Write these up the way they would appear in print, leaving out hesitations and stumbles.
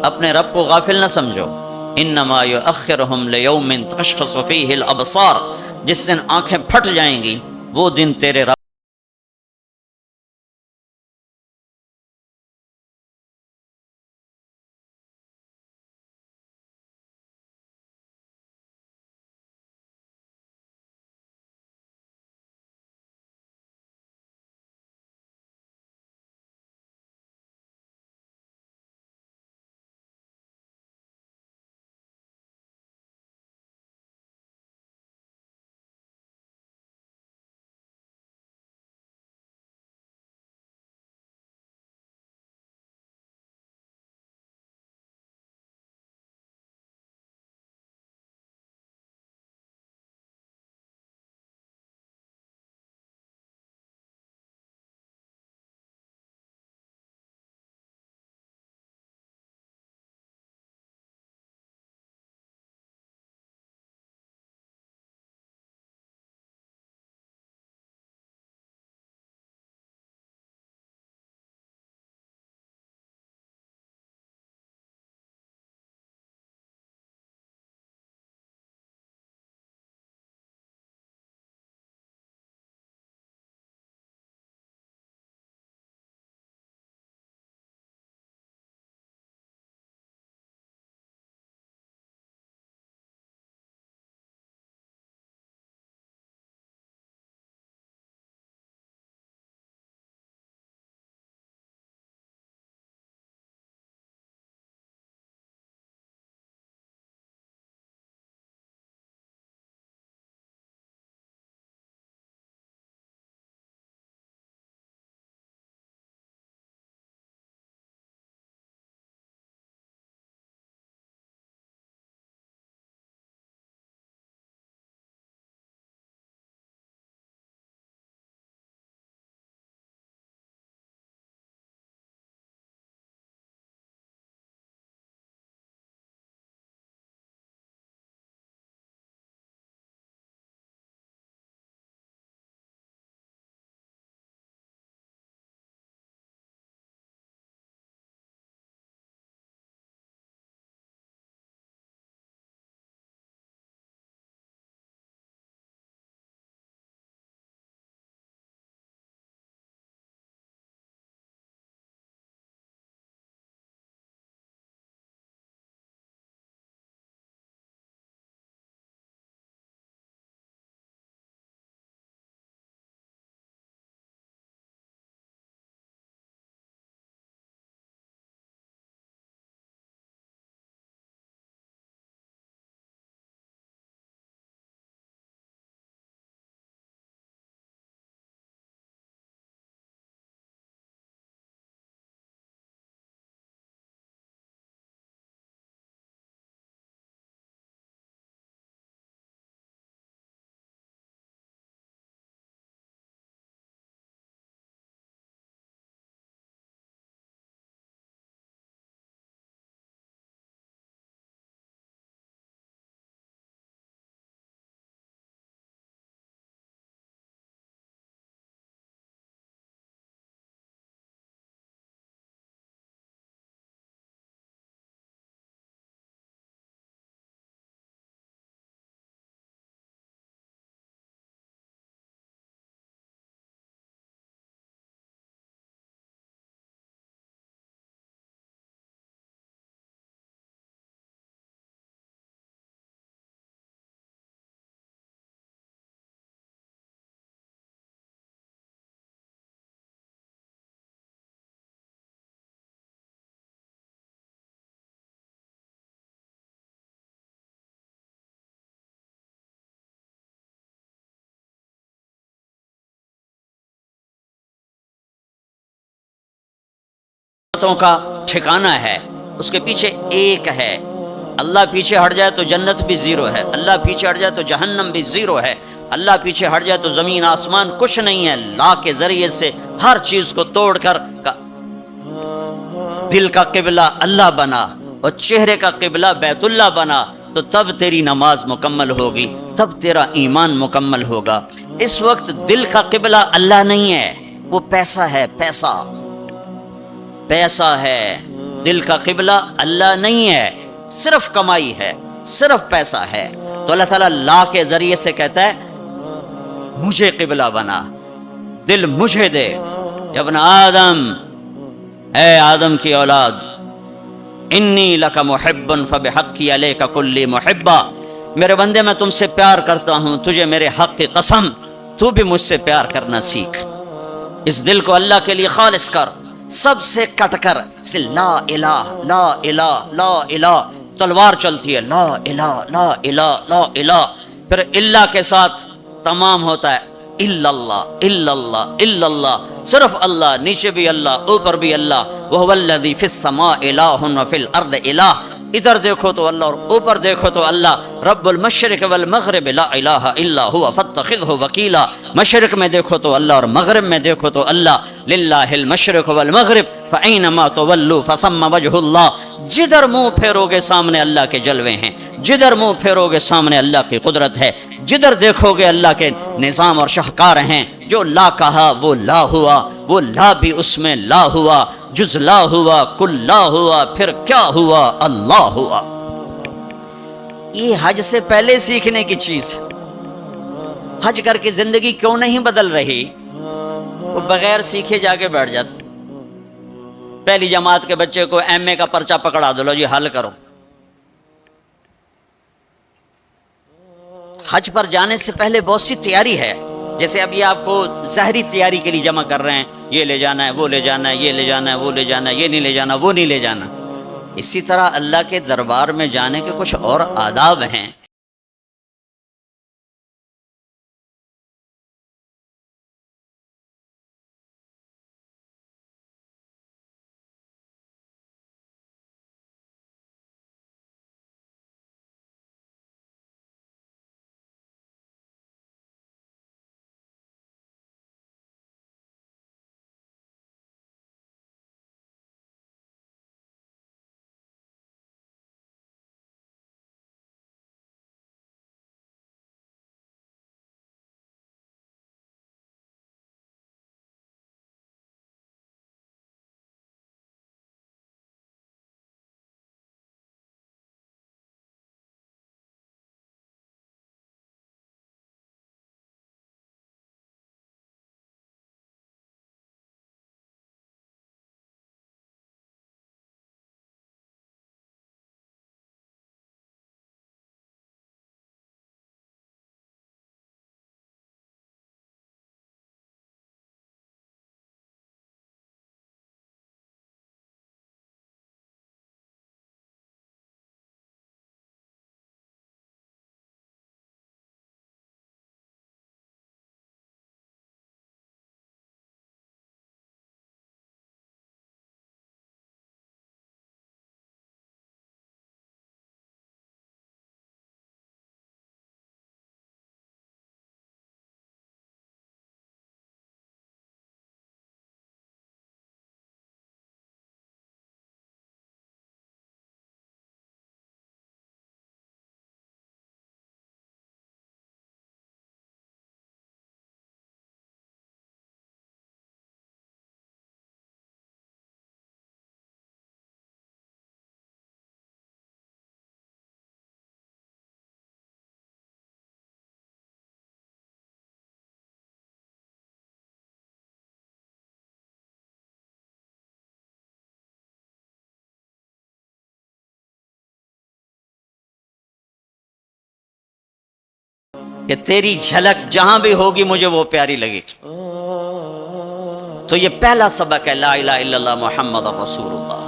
अपने रब को गाफिल न समझो। इन्नमा युअख्खिरुहुम लियौमिन तशख़्सु फ़ीहिल अबसार, जिस दिन आंखें फट जाएंगी वो दिन तेरे रब का ठिकाना है, उसके पीछे एक है। अल्लाह पीछे हट जाए तो जन्नत भी ज़ीरो है, अल्लाह पीछे हट जाए तो जहन्नम भी ज़ीरो है, अल्लाह पीछे हट जाए तो ज़मीन आसमान कुछ नहीं है। ला के ज़रिए से हर चीज़ को तोड़कर दिल का किबला अल्लाह बना और चेहरे का किबला बैतुल्लाह बना, तो तब तेरी नमाज मुकम्मल होगी, तब तेरा ईमान मुकम्मल होगा। इस वक्त दिल का किबला अल्लाह नहीं है, वो पैसा है। पैसा है दिल का क़िबला अल्लाह नहीं है, सिर्फ कमाई है, सिर्फ पैसा है। तो अल्लाह ताला ला के ज़रिए से कहता है मुझे क़िबला बना, दिल मुझे दे। इब्न आदम, ए आदम की औलाद, इन्नी लका मुहिब्बुन फबिहक्की अलैका कुल्ली मुहिब्बा, मेरे बंदे मैं तुमसे प्यार करता हूँ, तुझे मेरे हक की कसम तू भी मुझसे प्यार करना सीख। इस दिल को अल्लाह के लिए खालिस कर, सबसे कट कर। इसलिए ला इलाह ला इलाह ला इलाह तलवार चलती है, ला इलाह ला इलाह ला इलाह, फिर इल्ला के साथ तमाम होता है इल्लल्लाह इल्लल्लाह इल्लल्लाह, सिर्फ अल्लाह, नीचे भी अल्लाह ऊपर भी अल्लाह। वहुवल्लज़ी फिस्समा इलाहुन व फिल अर्द इलाह, इधर देखो तो अल्लाह और ऊपर देखो तो अल्लाह। रब्बुल मशरिक वल मगरिब ला इलाहा इल्ला हुवा फत्तखिज़हु वकीला, मशरिक में देखो तो अल्लाह और मगरिब में देखो तो अल्लाह। लिल्लाहिल मशरिक वल मगरिब फ़अयनमा तुवल्लू फ़सम्मा वजहुल्लाह, जिधर मुंह फेरोगे सामने अल्लाह के जलवे हैं, जिधर मुंह फेरोगे सामने अल्लाह की कुदरत है, जिधर देखोगे अल्लाह के निज़ाम और शाहकार हैं। जो ला कहा वो ला हुआ, वो ला भी उसमें ला हुआ, जुज़ला हुआ, कुल्ला हुआ, फिर क्या हुआ, अल्लाह हुआ। ये हज से पहले सीखने की चीज। हज करके जिंदगी क्यों नहीं बदल रही? वो बगैर सीखे जाके बैठ जाते। पहली जमात के बच्चे को एमए का पर्चा पकड़ा दो, लो जी हल करो। हज पर जाने से पहले बहुत सी तैयारी है। जैसे अभी आपको ज़ाहरी तैयारी के लिए जमा कर रहे हैं, ये ले जाना है, वो ले जाना है, ये ले जाना है, वो ले जाना है, ये नहीं ले जाना, वो नहीं ले जाना। इसी तरह अल्लाह के दरबार में जाने के कुछ और आदाब हैं। कि तेरी झलक जहां भी होगी मुझे वो प्यारी लगेगी। तो ये पहला सबक है, ला इलाहा इल्लल्लाह मुहम्मद रसूलुल्लाह।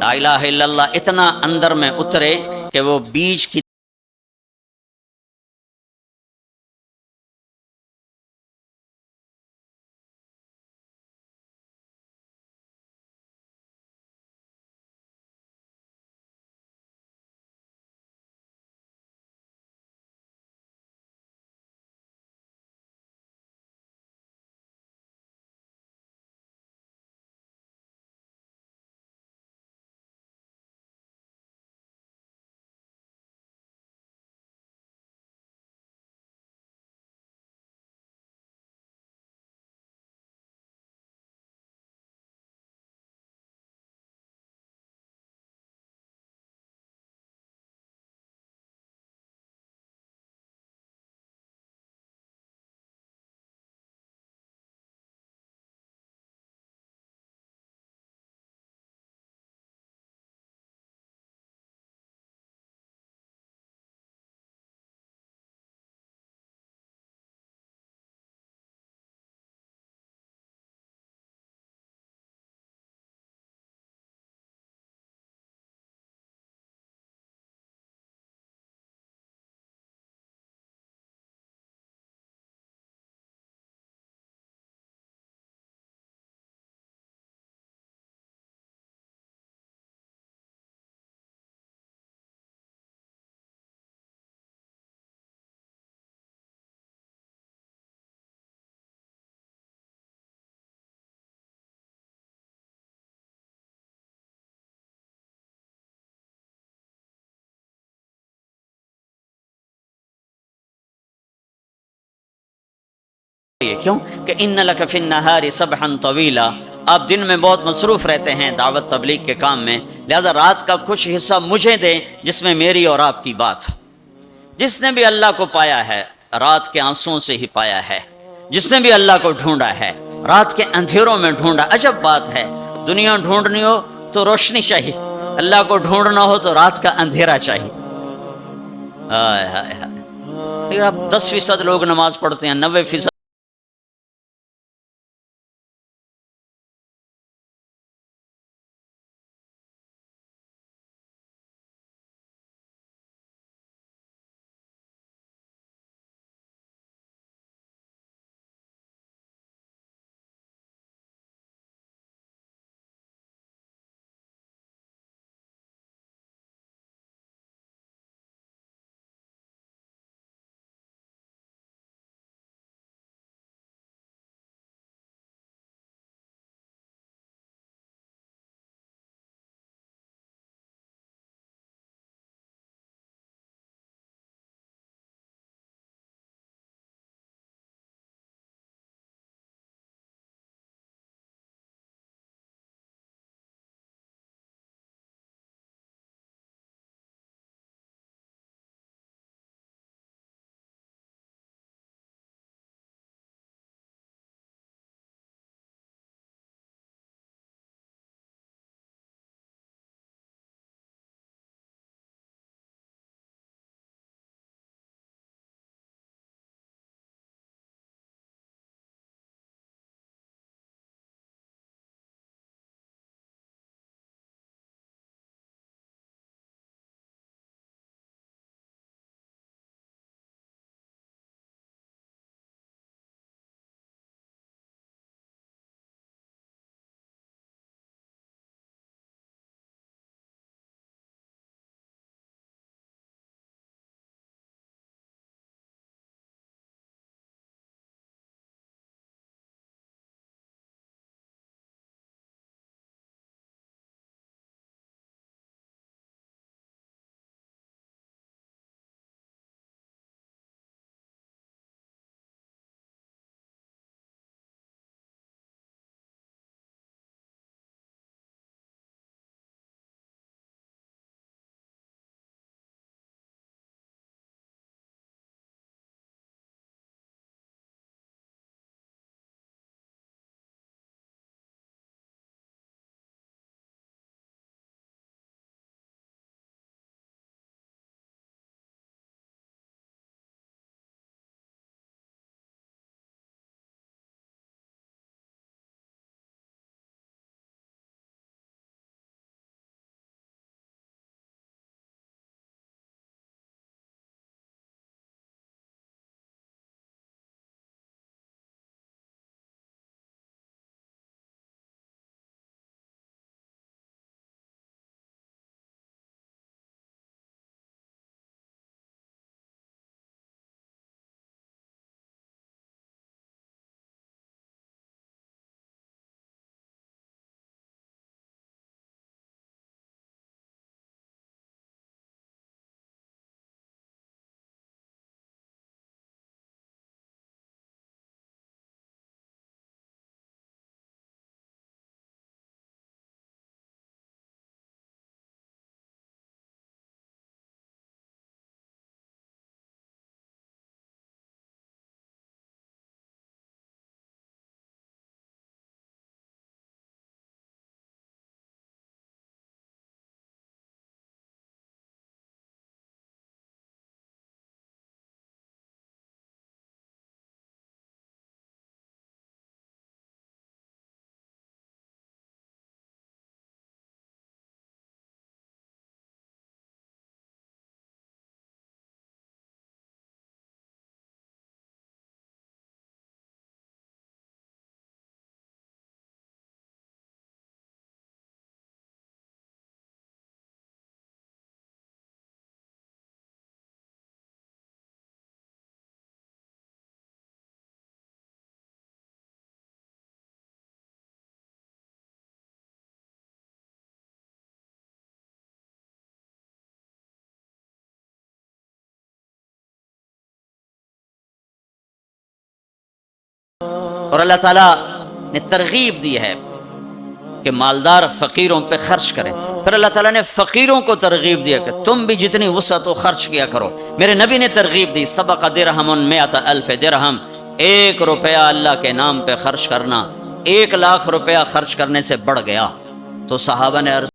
ला इलाहा इल्लल्लाह इतना अंदर में उतरे कि वो बीज की क्यों कि इन्न लक फिन नहारी सबहन तवीला, आप दिन में बहुत मसरूफ़ रहते हैं दावत तबलीग के काम में, लिहाजा रात का कुछ हिस्सा मुझे दें जिसमें मेरी और आपकी बात हो। जिसने भी अल्लाह को पाया है रात के आंसुओं से ही पाया है, जिसने भी अल्लाह को ढूंढा है रात के अंधेरों में ढूंढा। अजब बात है, दुनिया ढूंढनी हो तो रोशनी चाहिए, अल्लाह को ढूंढना हो तो रात का अंधेरा चाहिए। हाय हाय हाय, आप 10% लोग नमाज पढ़ते हैं, 90% और अल्लाह ताला ने तरगीब दी है कि मालदार फ़कीरों पे खर्च करें। फिर अल्लाह ताला ने फ़कीरों को तरगीब दिया कि तुम भी जितनी वसअत हो खर्च किया करो। मेरे नबी ने तरगीब दी, सबक़ दिरहमुन मिअत अल्फ़ दिरहम, 1 रुपया अल्लाह के नाम पे खर्च करना 1 लाख रुपया खर्च करने से बढ़ गया। तो सहाबा ने अर्ज़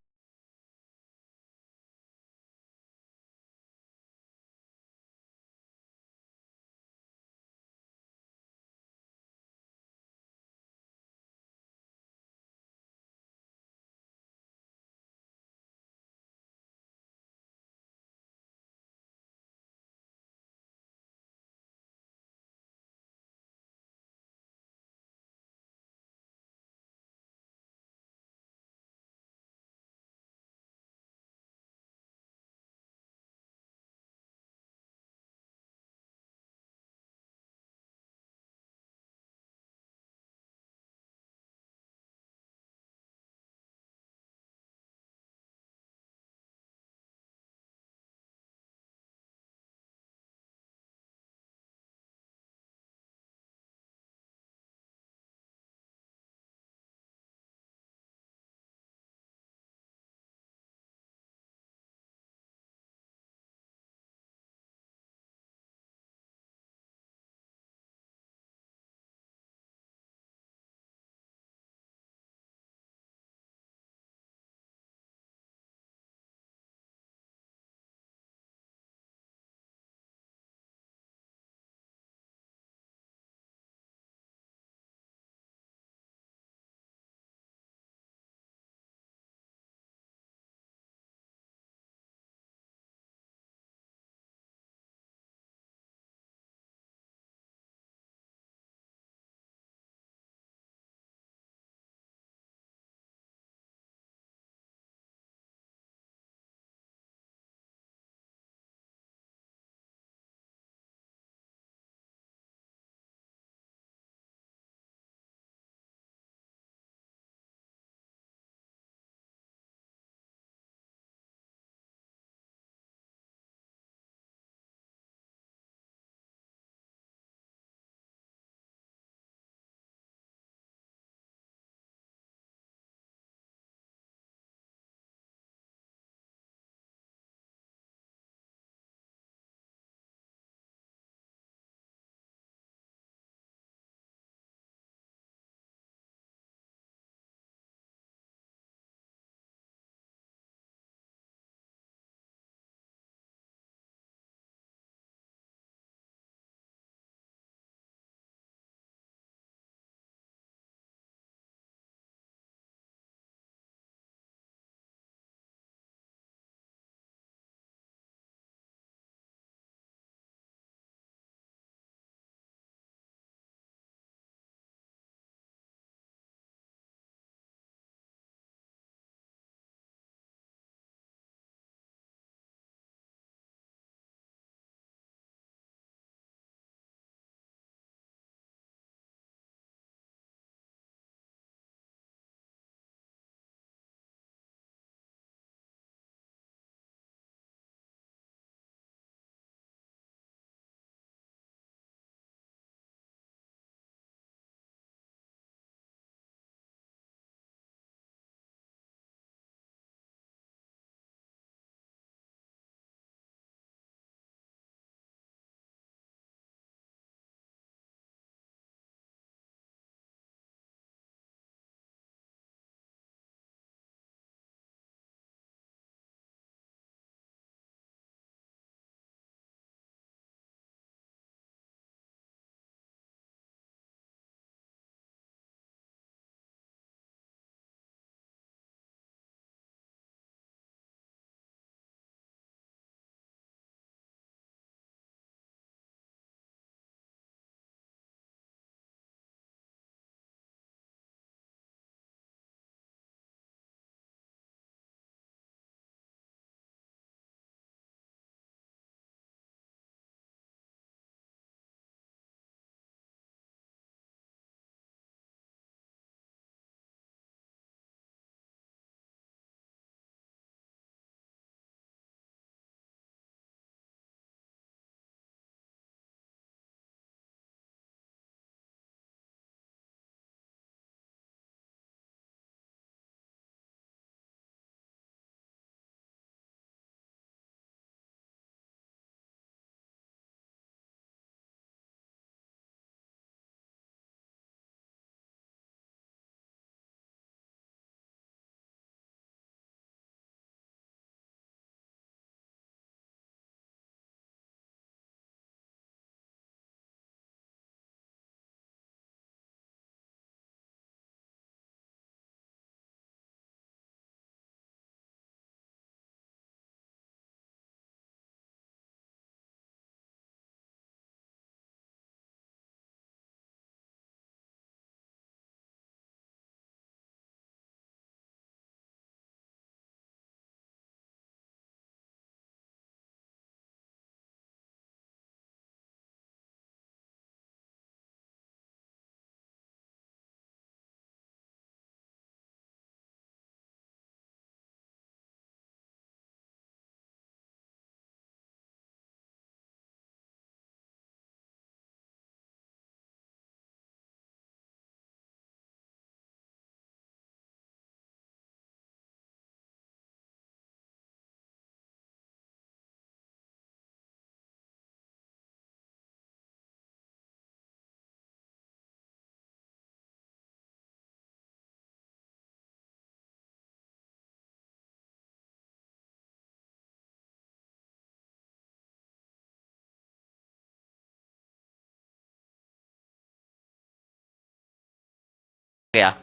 गया।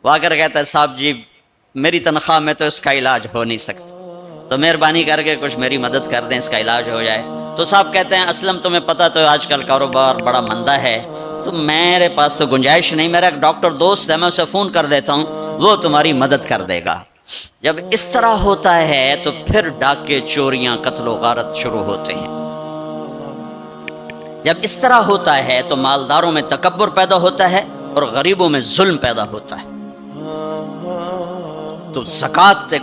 वो आकर कहता है साहब जी मेरी तनख्वाह में तो इसका इलाज हो नहीं सकता, तो मेहरबानी करके कुछ मेरी मदद कर दें, इसका इलाज हो जाए। तो साहब कहते हैं असलम तुम्हें पता तो आजकल कारोबार बड़ा मंदा है, तो मेरे पास तो गुंजाइश नहीं, मेरा एक डॉक्टर दोस्त है, मैं उसे फ़ोन कर देता हूँ, वो तुम्हारी मदद कर देगा। जब इस तरह होता है तो फिर डाके चोरियां कत्लो गारत शुरू होते हैं। जब इस तरह होता है तो मालदारों में तकब्बुर पैदा होता है और गरीबों में जुल्म पैदा होता है। तो ज़कात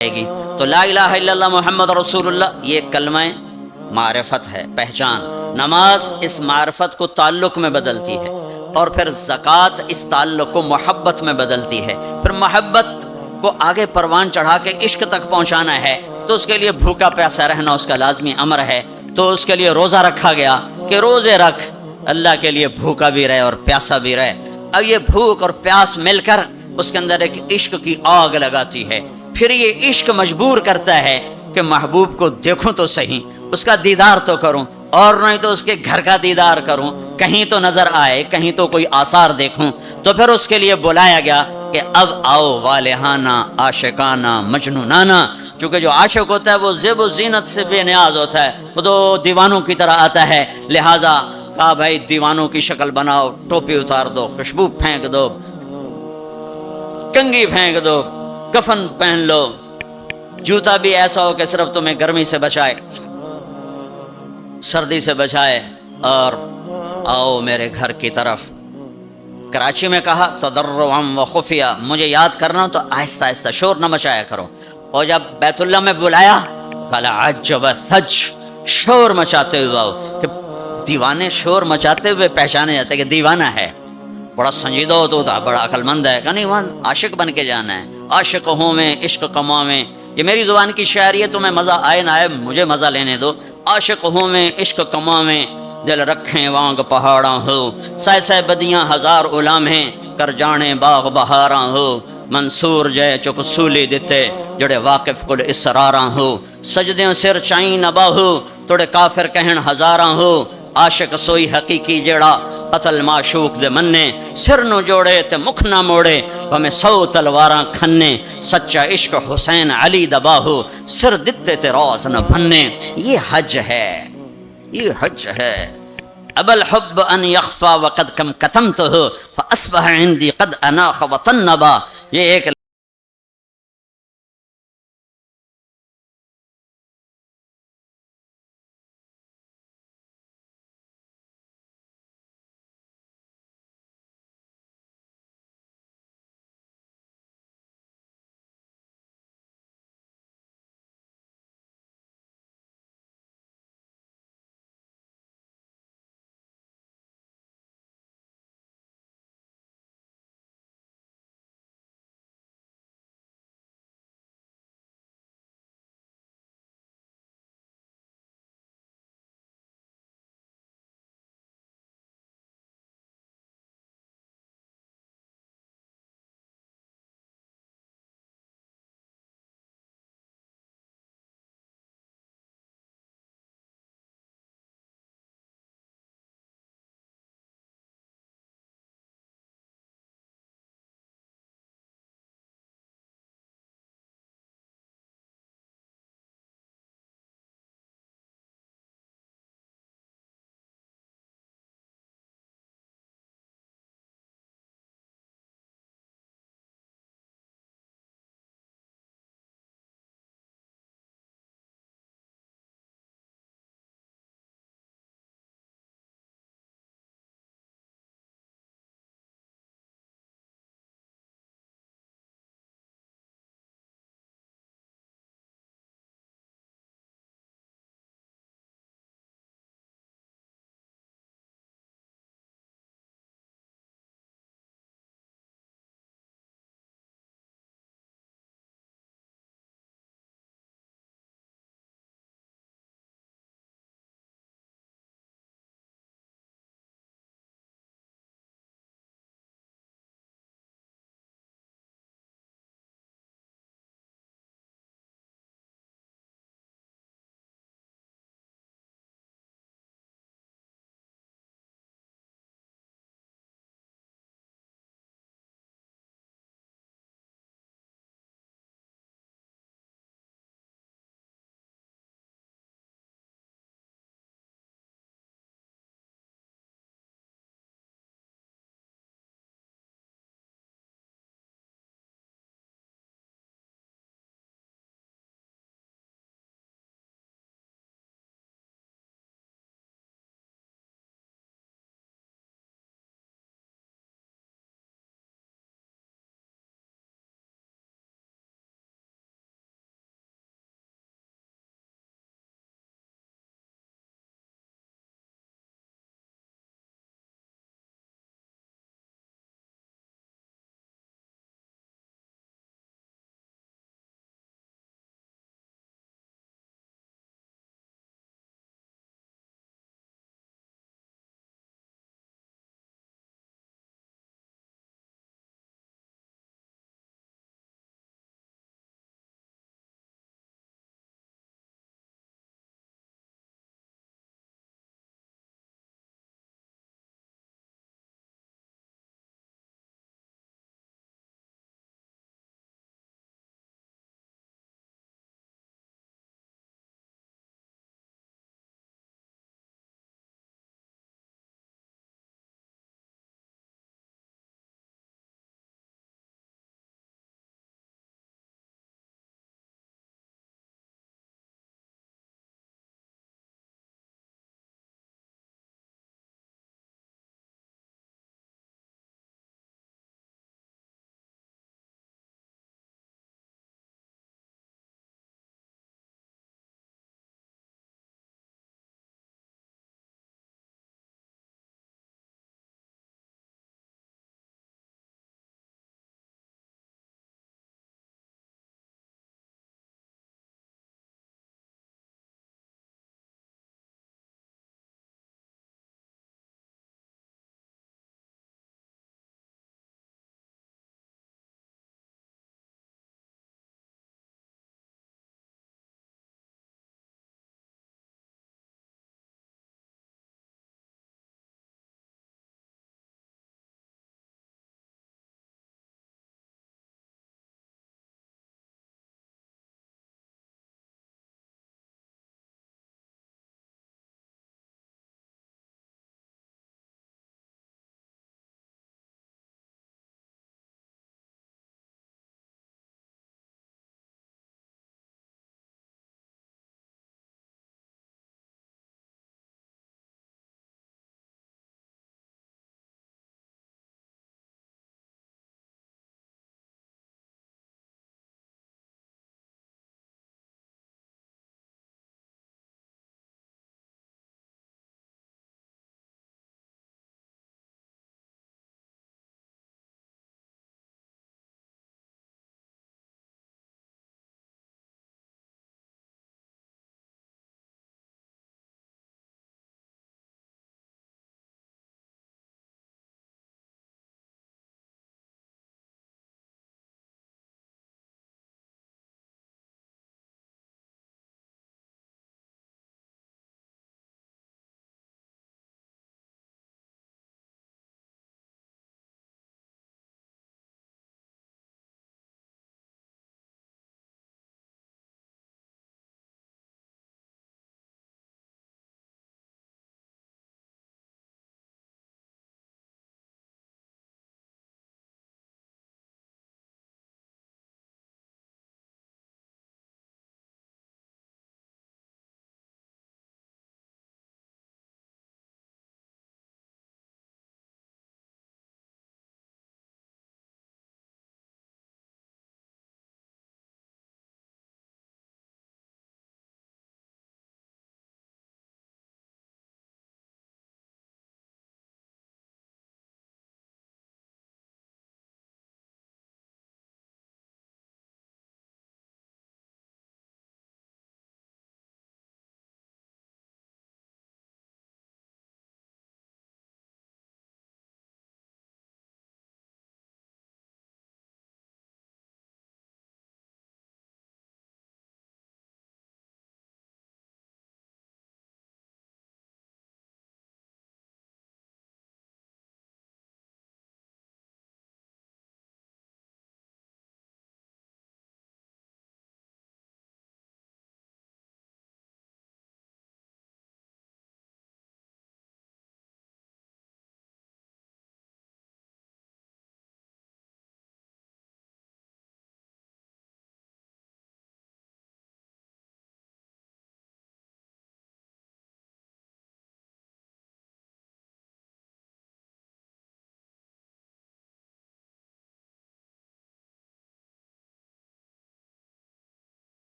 आएगी। तो ला इलाहा इल्लल्लाह मुहम्मद रसूलुल्लाह ये कलमा मारिफत है, पहचान। नमाज इस मारिफत को ताल्लुक में बदलती है। और फिर ज़कात इस ताल्लुक़ को मोहब्बत में बदलती है। फिर मोहब्बत को आगे परवान चढ़ा के इश्क तक पहुँचाना है तो उसके लिए भूखा प्यासा रहना उसका लाजमी अमर है। तो उसके लिए रोज़ा रखा गया कि रोज़े रख, अल्लाह के लिए भूखा भी रहे और प्यासा भी रहे। अब ये भूख और प्यास मिलकर उसके अंदर एक इश्क की आग लगाती है। फिर ये इश्क मजबूर करता है कि महबूब को देखूं तो सही, उसका दीदार तो करूं, और नहीं तो उसके घर का दीदार करूं, कहीं तो नजर आए, कहीं तो कोई आसार देखूं। तो फिर उसके लिए बुलाया गया कि अब आओ वालेहाना आशिकाना मजनूनाना। चूंकि जो आशिक होता है वो ज़ेब व ज़ीनत से बेनियाज होता है, वो तो दीवानों की तरह आता है। लिहाजा कहा भाई दीवानों की शक्ल बनाओ, टोपी उतार दो, खुशबू फेंक दो, कंघी फेंक दो, कफन पहन लो, जूता भी ऐसा हो कि सिर्फ तुम्हें गर्मी से बचाए, सर्दी से बचाए, और आओ मेरे घर की तरफ। कराची में कहा तदर्रुअन व खुफिया, मुझे याद करना तो आहिस्ता आहिस्ता, शोर न मचाया करो। और जब बैतुल्लाह में बुलाया कला अज्जब सज, शोर मचाते हुए आओ। कि दीवाने शोर मचाते हुए पहचाने जाते कि दीवाना है, बड़ा संजीदा हो था, बड़ा अक्लमंद है। कहनी वहाँ आशिक बन के जाना है। आशिक हूँ मैं इश्क कमा में, ये मेरी ज़ुबान की शायरी है, तुम्हें मज़ा आए ना आए मुझे मज़ा लेने दो। आशिक हूँ मैं इश्क कमा में, दिल रखें वांग पहाड़ा हो, सह सह बदियाँ हजार उलाम हैं, कर जाने बाग बहारा हो। मंसूर जय चुक सूली दिते, जड़े वाकिफ कुल इसरारा हो। सजदे सिर चाई नबा हो, तोड़े काफिर कहन हजारा हो। आशिक सोई हकीकी जेड़ा कतल माशूक दे मन्ने, सिर नु जोड़े ते मुख ना मोड़े, भावें 100 तलवारां खन्ने। सच्चा इश्क हुसैन अली दबा हो, सिर दिते ते रोज न भन्ने। ये हज है, ये हज है। अबल हुब्ब अन यख्फा वक़द कम कतमतहु फअस्बह इंदी क़द अनाख़ व तन्नबा। ये एक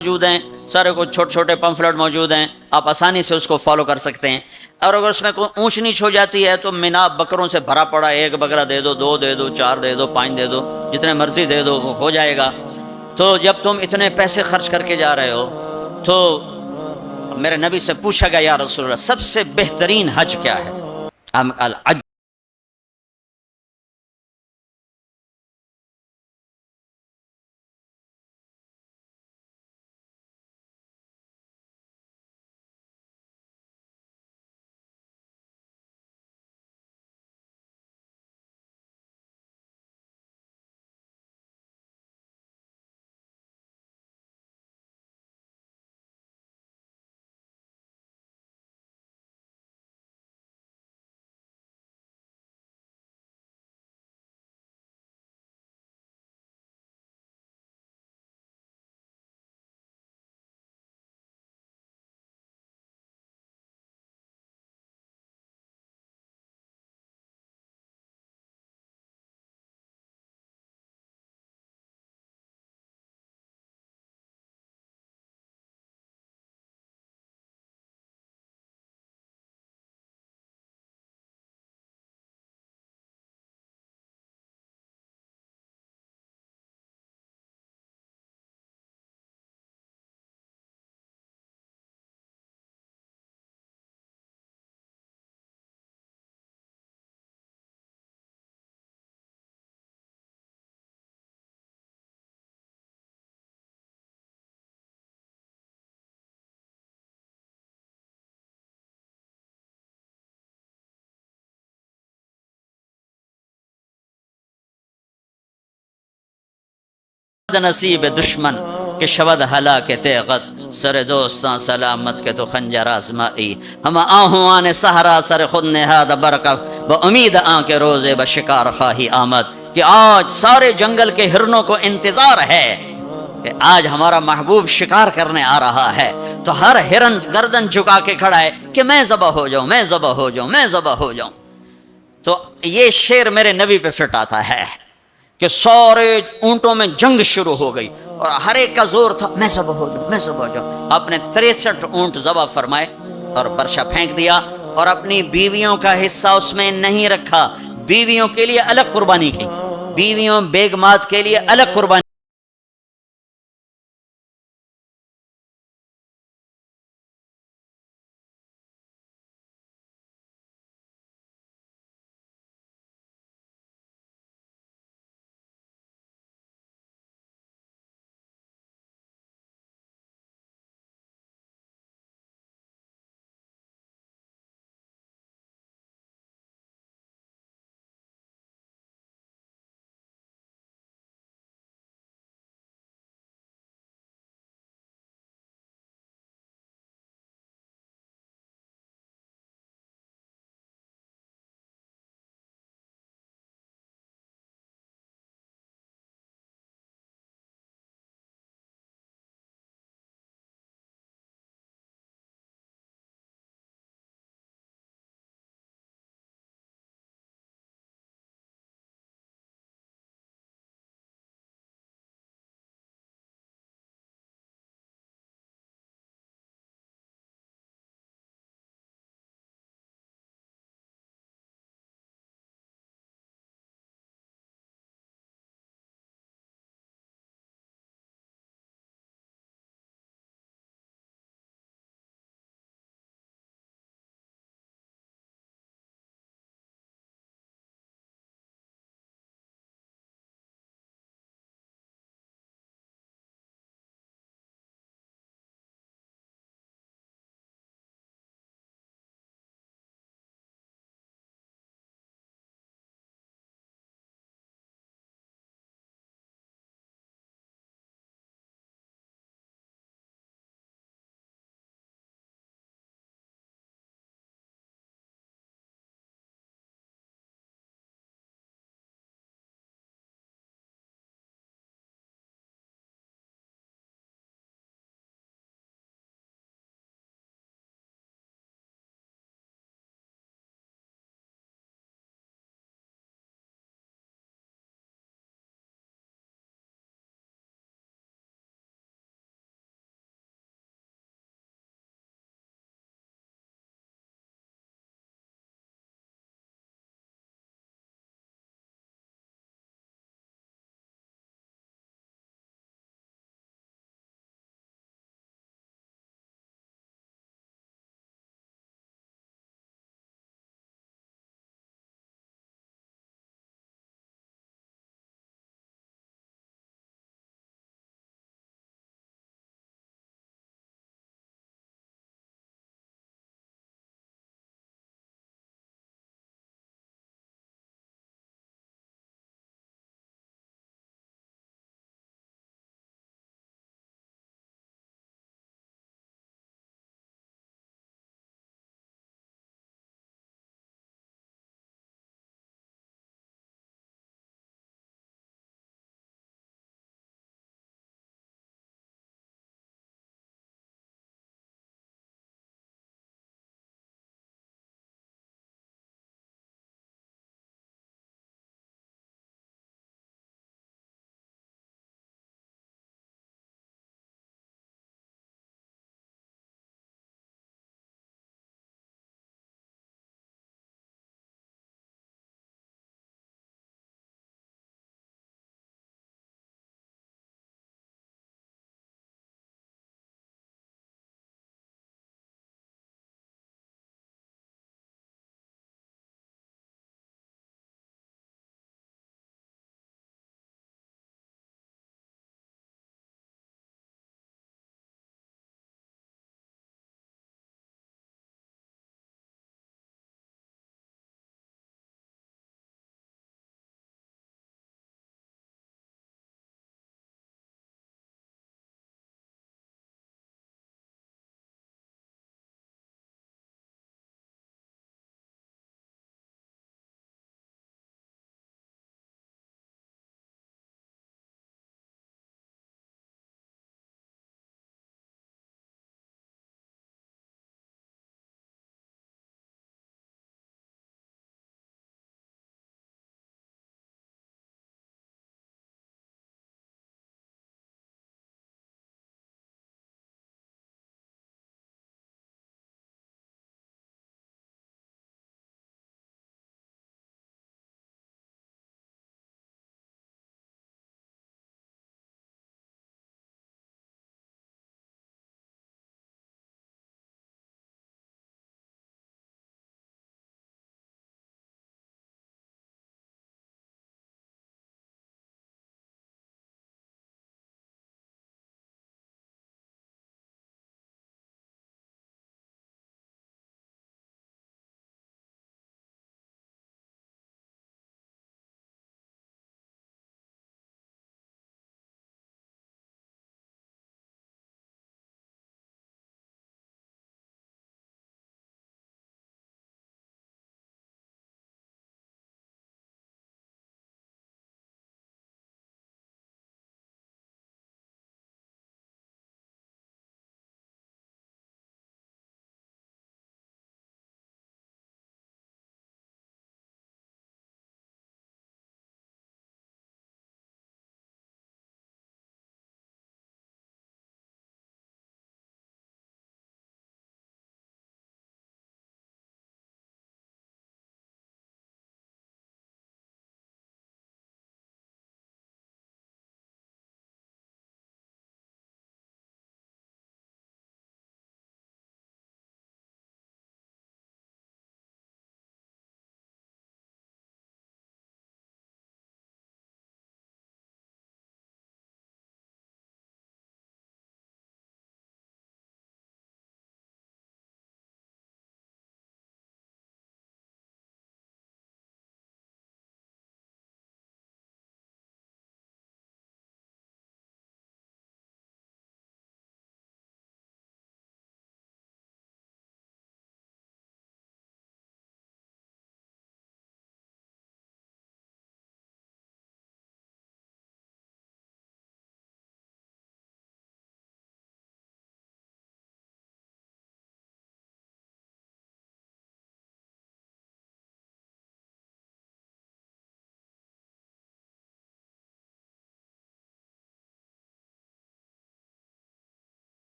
मौजूद हैं, सारे कुछ छोटे छोटे पम्फलेट मौजूद हैं, आप आसानी से उसको फॉलो कर सकते हैं। और अगर उसमें कोई ऊंच नीच हो जाती है तो मिनाब बकरों से भरा पड़ा है, एक बकरा दे दो, दो दे दो, चार दे दो, पाँच दे दो, जितने मर्जी दे दो, वो हो जाएगा। तो जब तुम इतने पैसे खर्च करके जा रहे हो तो मेरे नबी से पूछा गया, या रसूलल्लाह सबसे बेहतरीन हज क्या है? हम अल नसीब दुश्मन के शबद हला के तेगत सर दोस्तां सलामत के तो खंजर आजमाई हम आहुआ ने सहरा सर खुद नेहाद बरकफ ब उम्मीद आ के रोजे ब शिकार खाही आमद, कि आज सारे जंगल के हिरनों को इंतजार है कि आज हमारा महबूब शिकार करने आ रहा है। तो हर हिरन गर्दन झुका के खड़ा है कि मैं ज़बह हो जाऊं, मैं ज़बह हो जाऊं, मैं ज़बह हो जाऊं। तो ये शेर मेरे नबी पे फिट आता है कि सारे ऊंटों में जंग शुरू हो गई और हर एक का जोर था मैं ज़बह हो जाऊं, मैं ज़बह हो जाऊं। आपने 63 ऊंट ज़बह फरमाए और बर्शा फेंक दिया और अपनी बीवियों का हिस्सा उसमें नहीं रखा। बीवियों के लिए अलग कुर्बानी की, बीवियों बेगमात के लिए अलग कुर्बानी।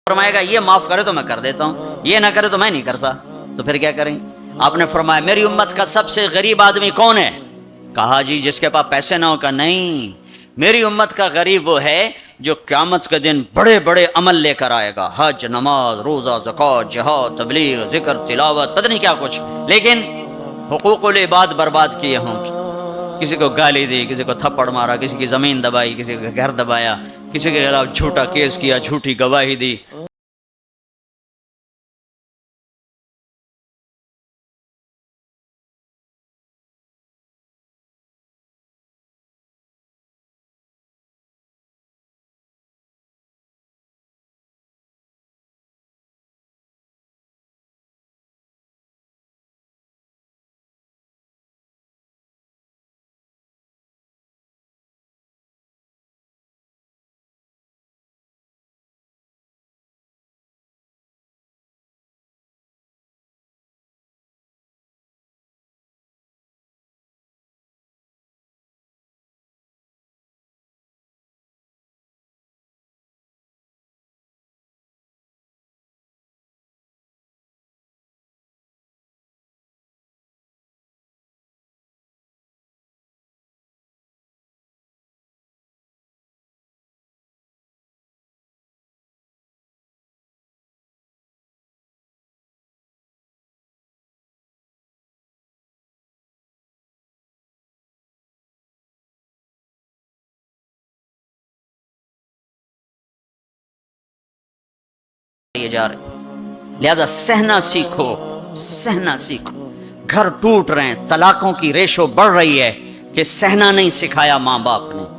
फरमाएगा ये माफ करे तो मैं कर देता हूँ, ये ना करे तो मैं नहीं करता। तो फिर क्या करेंगे? आपने फरमाया मेरी उम्मत का सबसे गरीब आदमी कौन है? कहा जी जिसके पास पैसे ना हो। का नहीं, मेरी उम्मत का गरीब वो है जो क़यामत के दिन बड़े बड़े अमल लेकर आएगा, हज, नमाज, रोज़ा, ज़कात, जिहाद, तबलीग, ज़िक्र, तिलावत, पता नहीं क्या कुछ, लेकिन हुकूकुल इबाद बर्बाद किए होंगे। किसी को गाली दी, किसी को थप्पड़ मारा, किसी की ज़मीन दबाई, किसी का घर दबाया, किसी के खिलाफ झूठा केस किया, झूठी गवाही दी। ये जा रहे, लिहाजा सहना सीखो, सहना सीखो। घर टूट रहे हैं, तलाकों की रेशो बढ़ रही है कि सहना नहीं सिखाया माँ बाप ने।